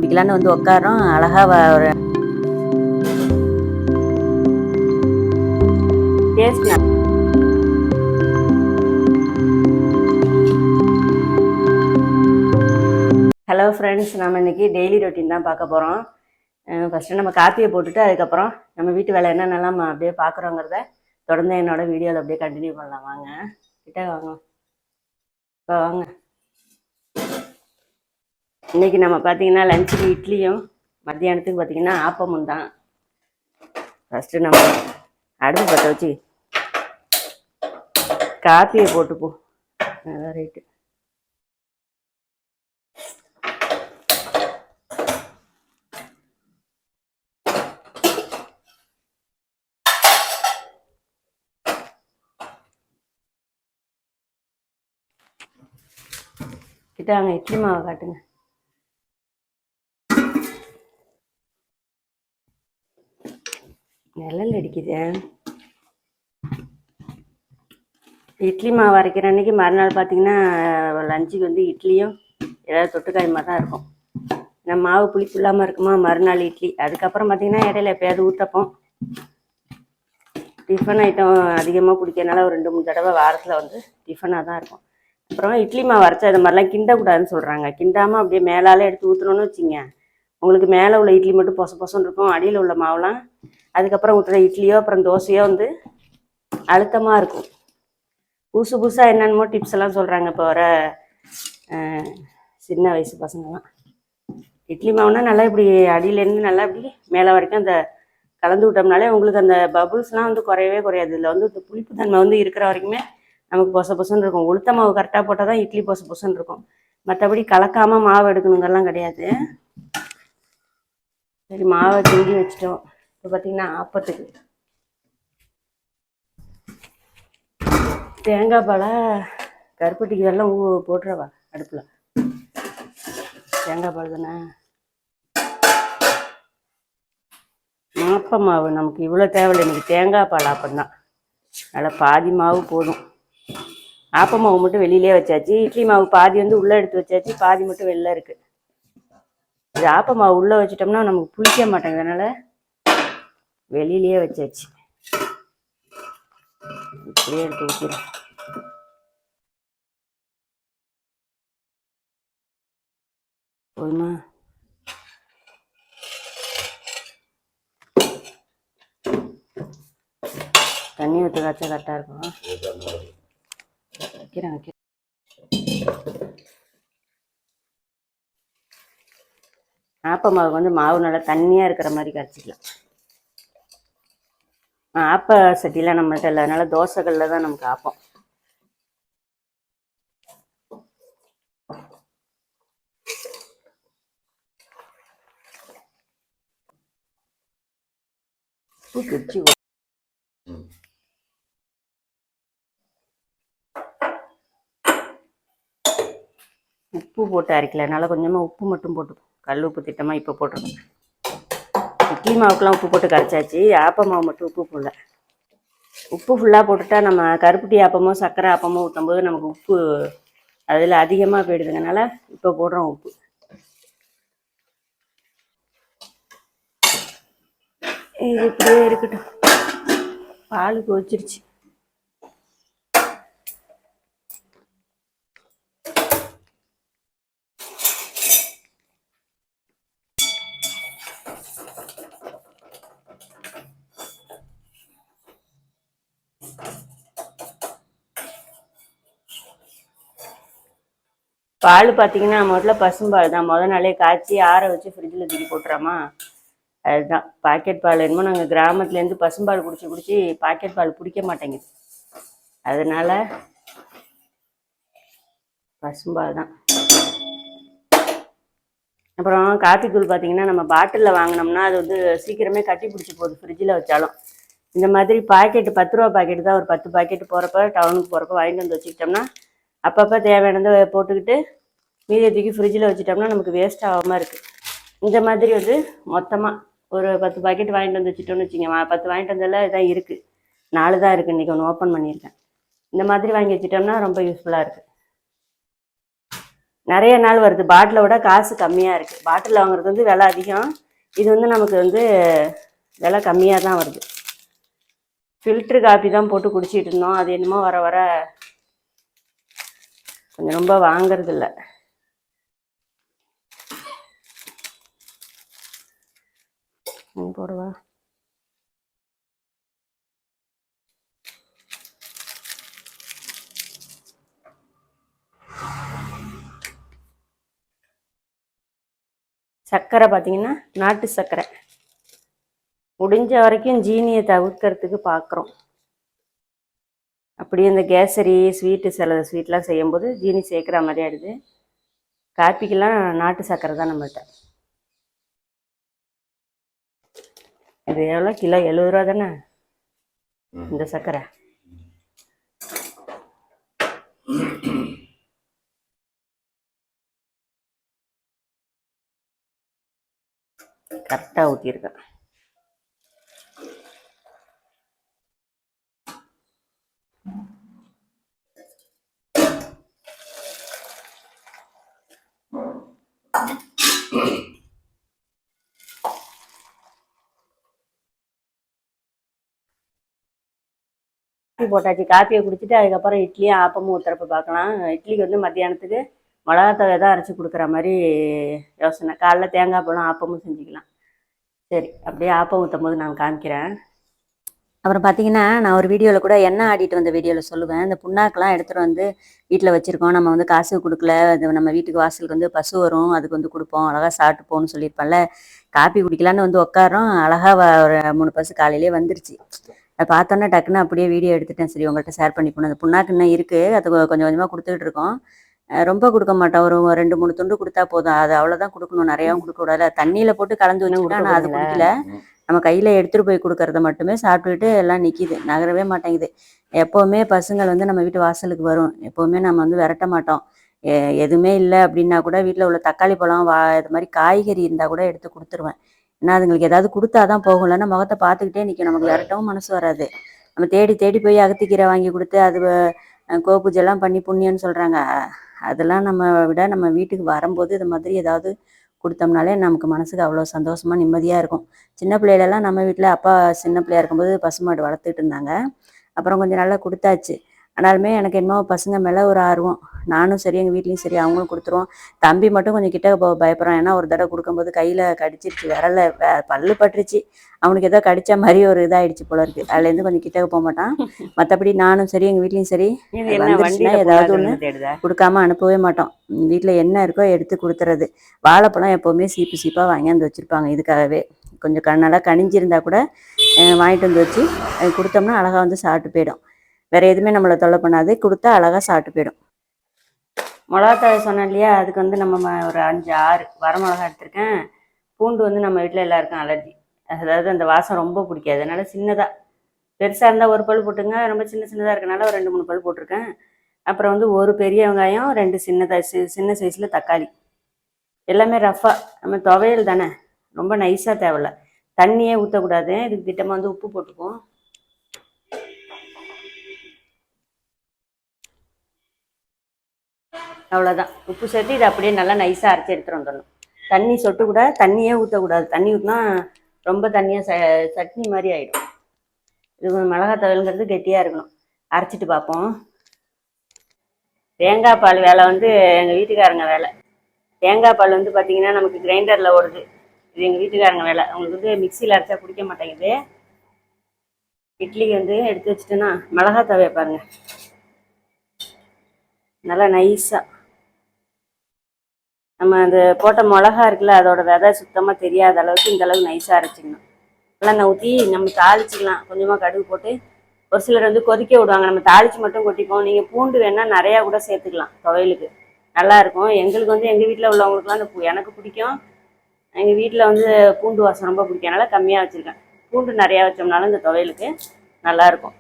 குடிக்கலான்னு வந்து உட்காரோம். அழகா ஒரு டேஸ்ட். ஹலோ ஃப்ரெண்ட்ஸ், நம்ம இன்னைக்கு டெய்லி ரொட்டீன் தான் பார்க்க போகிறோம். ஃபஸ்ட்டு நம்ம காப்பியை போட்டுட்டு அதுக்கப்புறம் நம்ம வீட்டு வேலை என்னென்னலாம் நம்ம அப்படியே பார்க்குறோங்கிறத தொடர்ந்து என்னோட வீடியோவில் அப்படியே கண்டினியூ பண்ணலாம். வாங்க கிட்ட வாங்க. இப்போ வாங்க. இன்றைக்கி நம்ம பார்த்தீங்கன்னா லஞ்சுக்கு இட்லியும் மத்தியானத்துக்கு பார்த்தீங்கன்னா ஆப்பமும் தான். ஃபஸ்ட்டு நம்ம அடுப்பு பற்ற வச்சு காப்பியை போட்டுப்போம். அதான் ரைட்டு. கிட்டாங்க இட்லி மாவை காட்டுங்க. நிழல் அடிக்குது. இட்லி மாவு அரைக்கிற அன்னைக்கு மறுநாள் பார்த்தீங்கன்னா லஞ்சுக்கு வந்து இட்லியும் ஏதாவது தொட்டுக்காயமாக தான் இருக்கும். நம்ம மாவு புளிப்பு இல்லாமல் இருக்குமா மறுநாள் இட்லி. அதுக்கப்புறம் பார்த்தீங்கன்னா இடையில எப்போயாவது ஊற்றப்போம். டிஃபன் ஐட்டம் அதிகமாக பிடிக்கிறதுனால ஒரு 2-3 தடவை வாரத்தில் வந்து டிஃபனாக தான் இருக்கும். அப்புறம் இட்லி மாவு அரைச்சா இது மாதிரிலாம் கிண்டக்கூடாதுன்னு சொல்கிறாங்க. கிண்டாமல் அப்படியே மேலால் எடுத்து ஊற்றணும்னு வச்சிங்க, உங்களுக்கு மேலே உள்ள இட்லி மட்டும் பொசன்னு இருக்கும். அடியில் உள்ள மாவுலாம் அதுக்கப்புறம் ஊற்றுற இட்லியோ அப்புறம் தோசையோ வந்து அழுத்தமாக இருக்கும். புதுசாக என்னென்னமோ டிப்ஸ் எல்லாம் சொல்கிறாங்க இப்போ வர சின்ன வயசு பசங்கள்லாம். இட்லி மாவுனா நல்லா இப்படி அடியிலேருந்து நல்லா இப்படி மேலே வரைக்கும் அந்த கலந்து விட்டோம்னாலே உங்களுக்கு அந்த பபுள்ஸ்லாம் வந்து குறையவே குறையாது. இதில் வந்து இந்த புளிப்பு தன்மை வந்து இருக்கிற வரைக்குமே நமக்கு பொசன்னு இருக்கும். உளுத்த மாவு கரெக்டாக போட்டால் தான் இட்லி பொசன்னு இருக்கும். மற்றபடி கலக்காமல் மாவு எடுக்கணுங்கெல்லாம் கிடையாது. சரி, மாவை கிண்டி வச்சிட்டோம். இப்போ பார்த்தீங்கன்னா ஆப்பத்துக்கு தேங்காய் பாலை கருப்பட்டிக்கு இதெல்லாம் போட்டுறவா அடுப்பில். தேங்காய் பால் தானே. ஆப்ப மாவு நமக்கு இவ்வளோ தேவையில்லை. இன்னைக்கு தேங்காய் பால் ஆப்பம்தான். அதில் பாதி மாவு போதும். ஆப்ப மாவு மட்டும் வெளியிலே வச்சாச்சு. இட்லி மாவு பாதி வந்து உள்ளே எடுத்து வச்சாச்சு, பாதி மட்டும் வெளில இருக்குது. இது ஆப்ப மாவு உள்ளே வச்சிட்டோம்னா நமக்கு புளிக்க மாட்டேங்குது, அதனால் வெளியிலேயே வச்சாச்சு. இப்படியே எடுத்து ஊற்றிடும். போதுமா? தண்ணி ஊற்ற காய்ச்சா கரெக்டாக இருக்கும். வைக்கிறேன். ஆப்ப மாவுக்கு வந்து மாவு நல்லா தண்ணியாக இருக்கிற மாதிரி கரைச்சிக்கலாம். ஆப்ப சட்டிலாம் நம்மள்கிட்ட இல்லை, அதனால தோசைகளில் தான் நமக்கு ஆப்பம். உப்பு போட்டு அரைக்கல, அதனால் கொஞ்சமாக உப்பு மட்டும் போட்டுப்போம். கல் உப்பு திட்டமாக இப்போ போட்டுருக்கோம். இட்லி மாவுக்கெலாம் உப்பு போட்டு கரைச்சாச்சு. ஆப்ப மாவு மட்டும் உப்பு போடல. உப்பு ஃபுல்லாக போட்டுட்டா நம்ம கருப்பட்டி ஆப்பமோ சர்க்கரை ஆப்பமோ ஊற்றும்போது நமக்கு உப்பு அதில் அதிகமாக போயிடுதுங்கனால இப்போ போடுறோம் உப்பு. இது இப்படியே இருக்கட்டும். பால் கொதிச்சிருச்சு. பால் பார்த்தீங்கன்னா முதல்ல பசும்பால் தான். நாளே காய்ச்சி ஆற வச்சு ஃப்ரிட்ஜில் தூக்கி போட்டுறோமா, அதுதான் பாக்கெட் பால். என்னமோ நாங்கள் கிராமத்துலேருந்து பசும்பால் குடிச்சு பாக்கெட் பால் பிடிக்க மாட்டேங்குது, அதனால பசும்பால் தான். அப்புறம் காப்பி தூள் பார்த்தீங்கன்னா நம்ம பாட்டிலில் வாங்கினோம்னா அது வந்து சீக்கிரமே கட்டி பிடிச்சி போகுது ஃப்ரிட்ஜில் வச்சாலும். இந்த மாதிரி பாக்கெட்டு 10 ரூபா பாக்கெட்டு தான் ஒரு 10 பாக்கெட்டு போகிறப்ப டவுனுக்கு போகிறப்ப வாங்கிட்டு வந்து வச்சுக்கிட்டோம்னா அப்பப்போ தேவையானதை போட்டுக்கிட்டு மீதியை தூக்கி ஃப்ரிட்ஜில் வச்சுட்டோம்னா நமக்கு வேஸ்ட் ஆகாமல் இருக்குது. இந்த மாதிரி வந்து மொத்தமாக ஒரு 10 பாக்கெட் வாங்கிட்டு வந்து வச்சுட்டோம்னு வச்சுங்க. 10 வாங்கிட்டு வந்ததில் இதான் இருக்குது, 4 தான் இருக்குது. இன்றைக்கி ஒன்று ஓப்பன் பண்ணியிருக்கேன். இந்த மாதிரி வாங்கி வச்சுட்டோம்னா ரொம்ப யூஸ்ஃபுல்லாக இருக்குது. நிறைய நாள் வருது. பாட்டிலை விட காசு கம்மியாக இருக்குது. பாட்டிலில் வாங்குறது வந்து விலை அதிகம், இது வந்து நமக்கு வந்து விலை கம்மியாக தான் வருது. ஃபில்ட்ரு காப்பி தான் போட்டு குடிச்சிட்டு இருந்தோம். அது என்னமோ வர வர கொஞ்சம் ரொம்ப வாங்கிறது இல்லை. போடுவா சர்க்கரை பார்த்தீங்கன்னா நாட்டு சர்க்கரை. முடிஞ்ச வரைக்கும் ஜீனியை தவிர்க்கிறதுக்கு பார்க்குறோம். அப்படியே இந்த கேசரி ஸ்வீட்டு சில ஸ்வீட்லாம் செய்யும்போது ஜீனி சேர்க்குற மாதிரி ஆயிடுது. காப்பிக்கெல்லாம் நாட்டு சர்க்கரை தான் நம்மள்கிட்ட. இது எவ்வளோ கிலோ? 70 ரூபா தானே இந்த சர்க்கரை. கரெக்டாக ஊற்றிருக்கேன். காப்பி போட்டாச்சு. காப்பியை குடிச்சிட்டு அதுக்கப்புறம் இட்லியும் ஆப்பமும் ஊற்றுறப்ப பார்க்கலாம். இட்லிக்கு வந்து மத்தியானத்துக்கு மிளகாத்தவை தான் அரைச்சி கொடுக்குற மாதிரி யோசனை. காலைல தேங்காய் பழம் ஆப்பமும் செஞ்சுக்கலாம். சரி, அப்படியே ஆப்பம் ஊற்றும் போது நான் காமிக்கிறேன். அப்புறம் பார்த்தீங்கன்னா, நான் ஒரு வீடியோவில் கூட எண்ணெய் ஆடிட்டு வந்த வீடியோவில் சொல்லுவேன், இந்த புண்ணாக்கெலாம் எடுத்துகிட்டு வந்து வீட்டில் வச்சுருக்கோம், நம்ம வந்து காசு கொடுக்கல, அது நம்ம வீட்டுக்கு வாசலுக்கு வந்து பசு வரும், அதுக்கு வந்து கொடுப்போம், அழகாக சாப்பிட்டு போகணும்னு சொல்லியிருப்பேன்ல. காப்பி குடிக்கலான்னு வந்து உட்காரோம், அழகாக ஒரு 3 பசு காலையிலே வந்துருச்சு. அதை பார்த்தோன்னே டக்குன்னு அப்படியே வீடியோ எடுத்துட்டேன். சரி, உங்கள்கிட்ட ஷேர் பண்ணி போனேன். அந்த புண்ணாக்கு இன்னும் இருக்குது, அது கொஞ்சம் கொஞ்சமாக கொடுத்துக்கிட்டு இருக்கோம். ரொம்ப கொடுக்க மாட்டோம், ஒரு 2 3 துண்டு கொடுத்தா போதும். அது அவ்வளோதான் கொடுக்கணும், நிறையாவும் கொடுக்கக்கூடாது. தண்ணியில் போட்டு கலந்து வச்சுக்கிட்டா, ஆனால் அது குடிக்கல. நம்ம கையில் எடுத்துகிட்டு போய் கொடுக்கறத மட்டுமே சாப்பிட்டுக்கிட்டு எல்லாம் நிற்கிது, நகரவே மாட்டேங்குது. எப்போவுமே பசுங்கள் வந்து நம்ம வீட்டு வாசலுக்கு வரும், எப்போவுமே நம்ம வந்து விரட்ட மாட்டோம். எதுவுமே இல்லை அப்படின்னா கூட வீட்டில் உள்ள தக்காளி பழம் இது மாதிரி காய்கறி இருந்தால் கூட எடுத்து கொடுத்துருவேன். ஏன்னா அதுங்களுக்கு ஏதாவது கொடுத்தா தான் போகும், இல்லைன்னா முகத்தை பார்த்துக்கிட்டே நிற்கும், நமக்கு விரட்டவும் மனசு வராது. நம்ம தேடி தேடி போய் அகத்திக்கீரை வாங்கி கொடுத்து அது கோபூஜெல்லாம் பண்ணி புண்ணியன்னு சொல்கிறாங்க. அதெல்லாம் நம்ம விட நம்ம வீட்டுக்கு வரும்போது இது மாதிரி ஏதாவது கொடுத்தோம்னாலே நமக்கு மனசுக்கு அவ்வளோ சந்தோஷமாக நிம்மதியாக இருக்கும். சின்ன பிள்ளையிலலாம் நம்ம வீட்டில் அப்பா சின்ன பிள்ளையா இருக்கும்போது பசுமாடு வளர்த்துட்டு இருந்தாங்க. அப்புறம் கொஞ்சம் நல்லா கொடுத்தாச்சு. ஆனாலுமே எனக்கு என்னமோ பசங்க மேலே ஒரு ஆர்வம். நானும் சரி, எங்கள் வீட்லேயும் சரி, அவங்களும் கொடுத்துருவோம். தம்பி மட்டும் கொஞ்சம் கிட்ட போக பயப்படுறான். ஏன்னா ஒரு தடவை கொடுக்கும்போது கையில் கடிச்சிருச்சு, விரல பல்லு பட்டுருச்சு. அவனுக்கு ஏதோ கடித்த மாதிரி ஒரு இதாகிடுச்சு போல இருக்குது. அதுலேருந்து கொஞ்சம் கிட்ட போக மாட்டான். மற்றபடி நானும் சரி, எங்கள் வீட்லேயும் சரி, வந்துச்சுன்னா ஏதாவது ஒன்று கொடுக்காம அனுப்பவே மாட்டோம். வீட்டில் என்ன இருக்கோ எடுத்து கொடுத்துறது. வாழைப்பழம் எப்போவுமே சீப்பு சீப்பாக வாங்கியாந்து வச்சுருப்பாங்க இதுக்காகவே. கொஞ்சம் நல்லா கனிஞ்சிருந்தா கூட வாங்கிட்டு வந்து வச்சு கொடுத்தோம்னா அழகாக வந்து சாப்பிட்டு போயிடும். வேறு எதுவுமே நம்மளை தொல்லை பண்ணாது, கொடுத்தா அழகாக சாப்பிட்டு போயிடும். மிளகாத்தழை சொன்னேன் இல்லையா, அதுக்கு வந்து நம்ம ஒரு 5 6 வரமிளகா எடுத்திருக்கேன். பூண்டு வந்து நம்ம வீட்டில் எல்லாருக்கும் அலர்ஜி, அதாவது அந்த வாசம் ரொம்ப பிடிக்காது. அதனால் சின்னதாக, பெருசாக இருந்தால் ஒரு பல் போட்டுங்க, ரொம்ப சின்னதாக இருக்கனால ஒரு 2 3 பல் போட்டிருக்கேன். அப்புறம் வந்து ஒரு பெரிய வெங்காயம், 2 சின்ன சைஸில் தக்காளி. எல்லாமே ரஃப்பாக, நம்ம துவையல் தானே, ரொம்ப நைஸாக தேவையில்ல. தண்ணியே ஊற்றக்கூடாது. இதுக்கு திட்டமாக வந்து உப்பு போட்டுக்குவோம். அவ்வளோதான், உப்பு சேர்த்து இதை அப்படியே நல்லா நைஸாக அரைச்சி எடுத்துகிட்டு வந்துடணும். தண்ணி சொட்டு கூட தண்ணியே ஊற்றக்கூடாது. தண்ணி ஊற்றினா ரொம்ப தண்ணியாக சட்னி மாதிரி ஆகிடும். இது மிளகாய் துவையல்ங்கிறது கெட்டியாக இருக்கணும். அரைச்சிட்டு பார்ப்போம். தேங்காய் பால் வேலை வந்து எங்கள் வீட்டுக்காரங்க வேலை. தேங்காய் பால் வந்து பார்த்திங்கன்னா நமக்கு கிரைண்டரில் ஓடுது. இது எங்கள் வீட்டுக்காரங்க வேலை. அவங்களுக்கு வந்து மிக்சியில் அரைச்சா பிடிக்க மாட்டேங்குது. இட்லிக்கு வந்து எடுத்து வச்சுட்டேன்னா மிளகாய் தவையை பாருங்கள், நல்லா நைஸாக. நம்ம அந்த போட்ட மிளகா இருக்குல்ல, அதோட விதை சுத்தமாக தெரியாத அளவுக்கு இந்த அளவுக்கு நைஸாக அரைச்சிக்கணும். நல்லா ஊற்றி நம்ம தாளிச்சிக்கலாம். கொஞ்சமாக கடுகு போட்டு, ஒரு சிலர் வந்து கொதிக்க விடுவாங்க, நம்ம தாளித்து மட்டும் கொட்டிப்போம். நீங்கள் பூண்டு வேணால் நிறையா கூட சேர்த்துக்கலாம், துவையலுக்கு நல்லாயிருக்கும். எங்களுக்கு வந்து எங்கள் வீட்டில் உள்ளவங்களுக்குலாம் அந்த எனக்கு பிடிக்கும். எங்கள் வீட்டில் வந்து பூண்டு வாசம் ரொம்ப பிடிக்கும், அதனால் கம்மியாக வச்சுருக்கேன். பூண்டு நிறையா வச்சோம்னாலும் இந்த துவையலுக்கு நல்லாயிருக்கும்.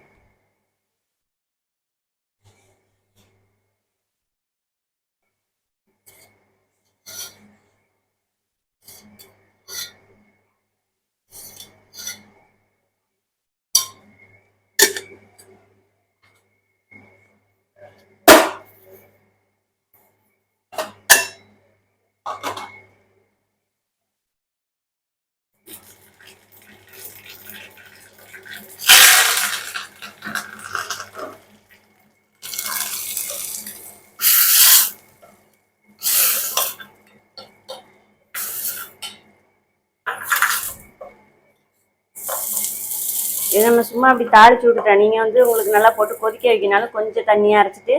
இதை நம்ம சும்மா அப்படி தாளிச்சு விட்டுட்டோம். நீங்கள் வந்து உங்களுக்கு நல்லா போட்டு கொதிக்க வைக்கினாலும் கொஞ்சம் தண்ணியாக அரைச்சிட்டு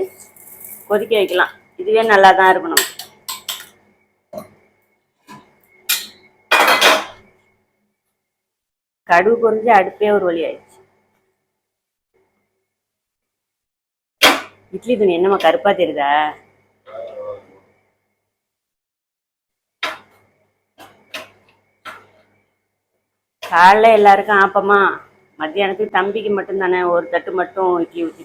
கொதிக்க வைக்கலாம். இதுவே நல்லா தான் இருக்கும். நமக்கு கடுகு பொரிஞ்சு அடுப்பே ஒரு வழி ஆயிடுச்சு. இட்லி துணி என்னம்மா கருப்பா தெரியுதா? காலைல எல்லாருக்கும் ஆப்பமா, மத்தியானத்துக்கு தம்பிக்கு மட்டும் தானே ஒரு தட்டு மட்டும் இட்லி ஊற்றி.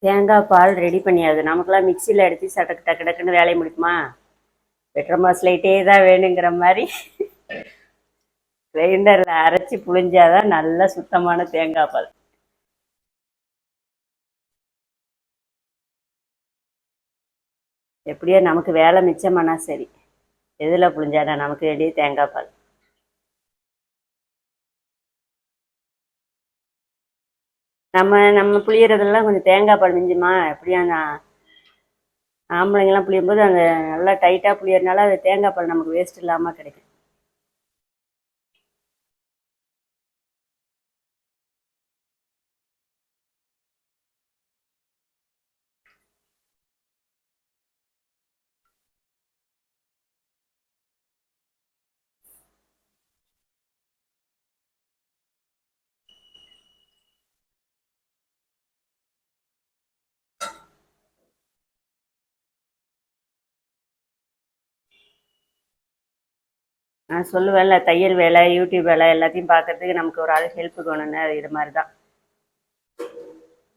தேங்காய் பால் ரெடி பண்ணியாது. நமக்குலாம் மிக்சியில் எடுத்து டக்கு டக்குன்னு வேலையை முடிக்குமா? பெட்ரோல் ஸ்லைட்டே தான் வேணுங்கிற மாதிரி கிரைண்டரில் அரைச்சி புழிஞ்சாதான் நல்ல சுத்தமான தேங்காய் பால். எப்படியோ நமக்கு வேலை மிச்சமானா சரி. எதில் புழிஞ்சாடா நமக்கு வெளியே தேங்காய் பால். நம்ம புளியறதெல்லாம் கொஞ்சம் தேங்காய் பால் மிஞ்சுமா? எப்படியா ஆம்பளைங்கெல்லாம் புளியும்போது அந்த நல்லா டைட்டாக புளியறதுனால அது தேங்காய் பால் நமக்கு வேஸ்ட் இல்லாமல் கிடைக்கும். நான் சொல்லுவேன்ல, தையல் வேலை, யூடியூப் வேலை எல்லாத்தையும் பார்க்கறதுக்கு நமக்கு ஒரு ஆள் ஹெல்ப்புக்கு வேணும்னு. அது இது மாதிரி தான்.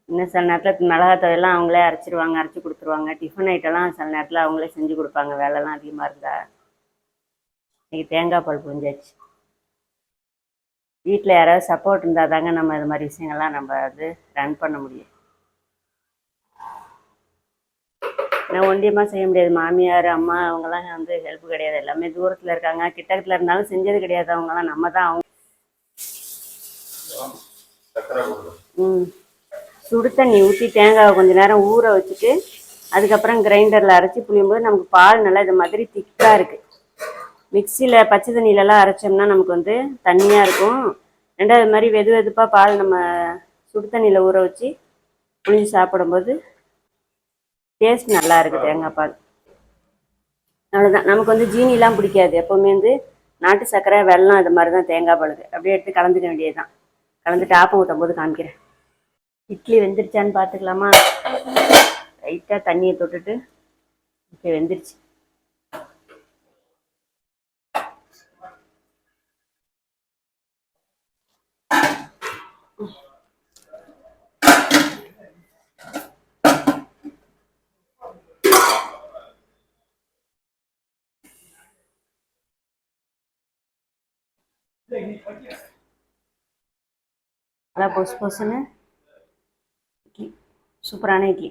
இன்னும் சில நேரத்தில் மிளகாத்தவையெல்லாம் அவங்களே அரைச்சிருவாங்க, அரைச்சி கொடுத்துருவாங்க. டிஃபன் ஐட்டம்லாம் சில நேரத்தில் அவங்களே செஞ்சு கொடுப்பாங்க, வேலைலாம் அதிகமாக இருந்தா. இன்னைக்கு தேங்காய் பால் புரிஞ்சாச்சு. வீட்டில் யாராவது சப்போர்ட் இருந்தால் தாங்க நம்ம இது மாதிரி விஷயங்கள்லாம் நம்ம அது ரன் பண்ண முடியும். நான் ஒண்டியமாக செய்ய முடியாது. மாமியார் அம்மா அவங்கெல்லாம் வந்து ஹெல்ப் கிடையாது. எல்லாமே தூரத்தில் இருக்காங்க. கிட்டத்தில் இருந்தாலும் செஞ்சது கிடையாது. அவங்கெல்லாம் நம்ம தான். அவங்க சுடு தண்ணி ஊற்றி தேங்காவை கொஞ்சம் நேரம் ஊற வச்சுட்டு அதுக்கப்புறம் கிரைண்டரில் அரைச்சி புளியும்போது நமக்கு பால் நல்லா இது மாதிரி திக்காக இருக்குது. மிக்சியில் பச்சை தண்ணியிலலாம் அரைச்சோம்னா நமக்கு வந்து தண்ணியாக இருக்கும். ரெண்டாவது மாதிரி வெது வெதுப்பாக பால் நம்ம சுடு தண்ணியில் ஊற வச்சு புளிஞ்சு சாப்பிடும்போது டேஸ்ட் நல்லா இருக்குது தேங்காய் பால். அவ்வளோதான். நமக்கு வந்து ஜீனிலாம் பிடிக்காது. எப்போவுமே வந்து நாட்டு சர்க்கரை, வெல்லம் இது மாதிரி தான் தேங்காய் பாலுக்கு. அப்படியே எடுத்து கலந்துக்க வேண்டியது தான். கலந்துட்டு ஆப்பம் ஊற்றும் போது காமிக்கிறேன். இட்லி வெந்துருச்சான்னு பார்த்துக்கலாமா? லைட்டாக தண்ணியை தொட்டுட்டு இப்போ வெந்துருச்சு. நல்லா பொசு பொசுன்னு இட்லி, சூப்பரான இட்லி.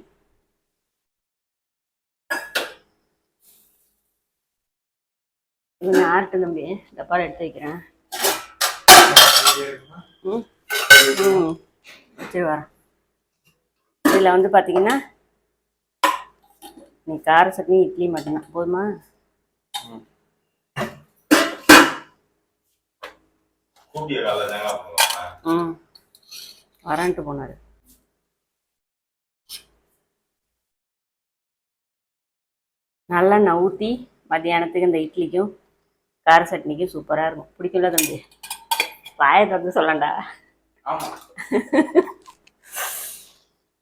கொஞ்சம் ஆர்ட்டு தம்பி, டப்பாவில் எடுத்து வைக்கிறேன். சரி வரேன். இதில் வந்து பார்த்தீங்கன்னா நீ கார சட்னி இட்லி மட்டும்தான் போதுமா? வரன்ட்டு போனார். நல்லெண்ணெய் ஊற்றி மத்தியானத்துக்கு இந்த இட்லிக்கும் கார சட்னிக்கும் சூப்பராக இருக்கும். பிடிக்கல தம்பி? வாயை திறந்து சொல்லண்டா.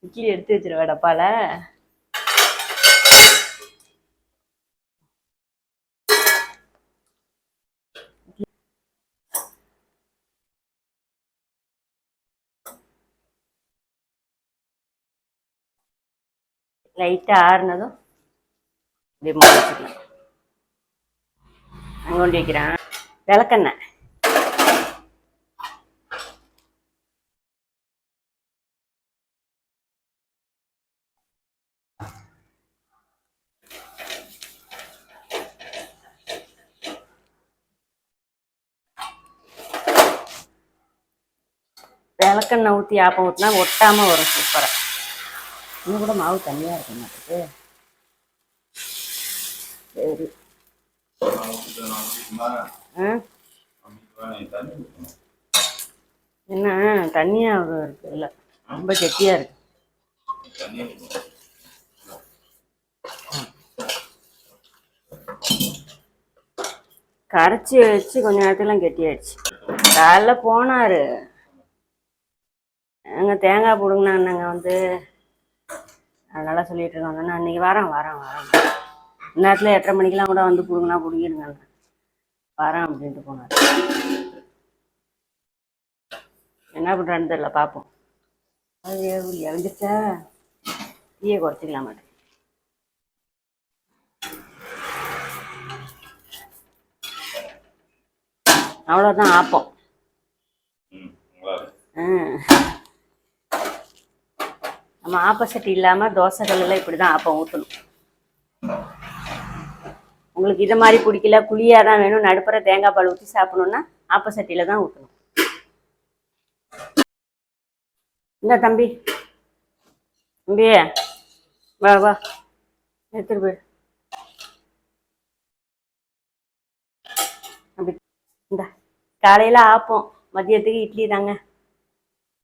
இட்லி எடுத்து வச்சிருவா டப்பால. லைட்டாக ஆறுனதும் இப்படி மூடி வச்சுக்கலாம். அங்கே கொண்டு வைக்கிறேன். விளக்கெண்ணெய் விளக்கெண்ணெய் ஊற்றி ஆப்பம் ஊற்றினா ஒட்டாமல் வரும் சூப்பராக. இன்னும் கூட மாவு தண்ணியாக இருக்க மாட்டேது. சரி, ஆ என்ன தண்ணியா இருக்கு இல்லை ரொம்ப கெட்டியா இருக்கு. கரைச்சி வச்சு கொஞ்ச நேரத்துலாம் கெட்டியாயிடுச்சு. காலைல போனாரு அங்கே தேங்காய் போடுங்கண்ணாங்க வந்து, அதனால சொல்லிட்டு இருக்காங்க நான் இன்னைக்கு வரேன் நேரத்தில் 8:30 மணிக்கெல்லாம் கூட வந்து பிடுங்கண்ணா பிடிங்கிருங்க வரேன் அப்படின்ட்டு போனார். என்ன பண்ணுறான்னு தெரியல, பார்ப்போம். அது இறந்துச்சா டீயை குறைச்சிக்கலாம் மாட்டேன். அவ்வளோதான் ஆப்பம். நம்ம ஆப்போசிட் இல்லாமல் தோசை கல்லில் இப்படி தான் ஆப்பம் ஊற்றணும். உங்களுக்கு இதை மாதிரி பிடிக்கல, குழியாக தான் வேணும், நடுப்புற தேங்காய் பால் ஊற்றி சாப்பிடணுன்னா ஆப்போசிட்டியில் தான் ஊற்றணும். இந்த தம்பி வா வா எடுத்துட்டு போய் அப்படி இந்த காலையில் ஆப்போம், மதியத்துக்கு இட்லி தாங்க.